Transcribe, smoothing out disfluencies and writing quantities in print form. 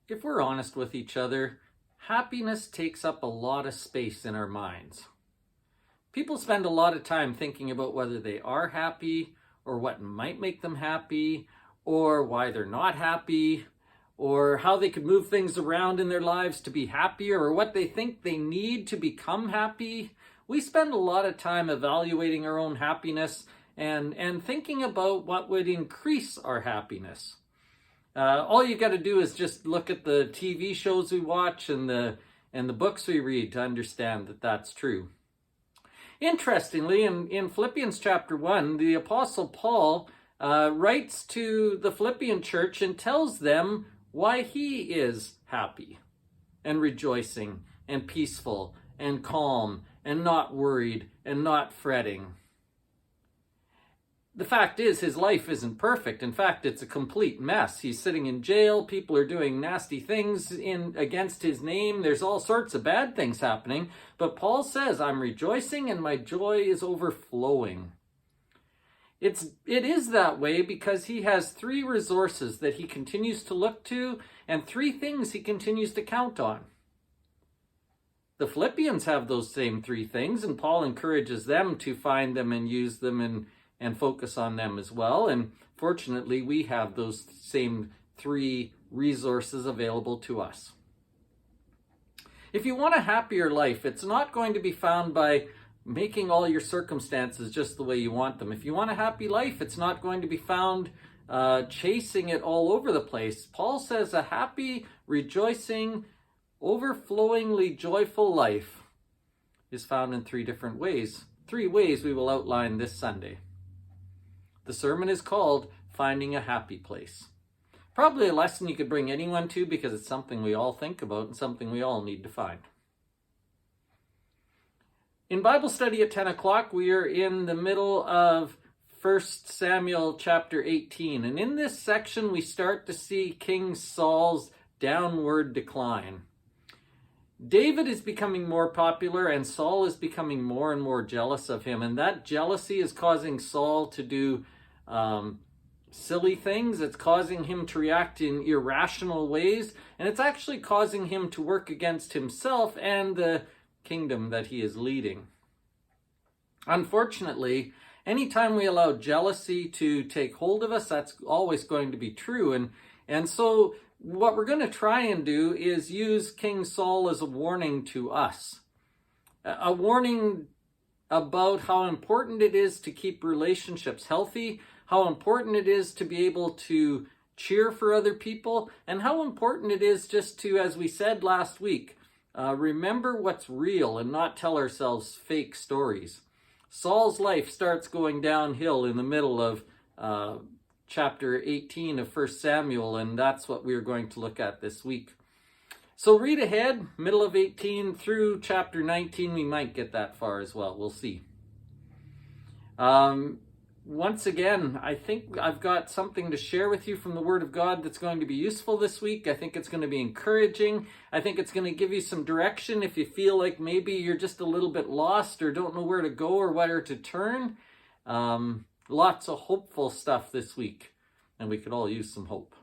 If we're honest with each other, happiness takes up a lot of space in our minds. People spend a lot of time thinking about whether they are happy, or what might make them happy, or why they're not happy, or how they could move things around in their lives to be happier, or what they think they need to become happy. We spend a lot of time evaluating our own happiness and thinking about what would increase our happiness. All you got to do is just look at the TV shows we watch and the books we read to understand that that's true. Interestingly, in Philippians Chapter 1, the Apostle Paul writes to the Philippian church and tells them why he is happy and rejoicing and peaceful and calm and not worried and not fretting. The fact is, his life isn't perfect. In fact, it's a complete mess. He's sitting in jail. People are doing nasty things against his name. There's all sorts of bad things happening. But Paul says, I'm rejoicing and my joy is overflowing. It is that way because he has three resources that he continues to look to and three things he continues to count on. The Philippians have those same three things, and Paul encourages them to find them and use them and focus on them as well. And fortunately, we have those same three resources available to us. If you want a happier life, it's not going to be found by making all your circumstances just the way you want them. If you want a happy life, it's not going to be found chasing it all over the place. Paul says a happy, rejoicing, overflowingly joyful life is found in three different ways. 3 ways we will outline this Sunday. The sermon is called Finding a Happy Place. Probably a lesson you could bring anyone to because it's something we all think about and something we all need to find. In Bible study at 10 o'clock, we are in the middle of 1 Samuel chapter 18. And in this section, we start to see King Saul's downward decline. David is becoming more popular and Saul is becoming more and more jealous of him. And that jealousy is causing Saul to do silly things. It's causing him to react in irrational ways. And it's actually causing him to work against himself and the kingdom that he is leading. Unfortunately, anytime we allow jealousy to take hold of us, that's always going to be true. And so what we're going to try and do is use King Saul as a warning to us. A warning about how important it is to keep relationships healthy, how important it is to be able to cheer for other people, and how important it is just to, as we said last week, remember what's real and not tell ourselves fake stories. Saul's life starts going downhill in the middle of chapter 18 of 1 Samuel, and that's what we're going to look at this week. So read ahead, middle of 18 through chapter 19. We might get that far as well. We'll see. Once again, I think I've got something to share with you from the Word of God that's going to be useful this week. I think it's going to be encouraging. I think it's going to give you some direction if you feel like maybe you're just a little bit lost or don't know where to go or where to turn. Lots of hopeful stuff this week, and we could all use some hope.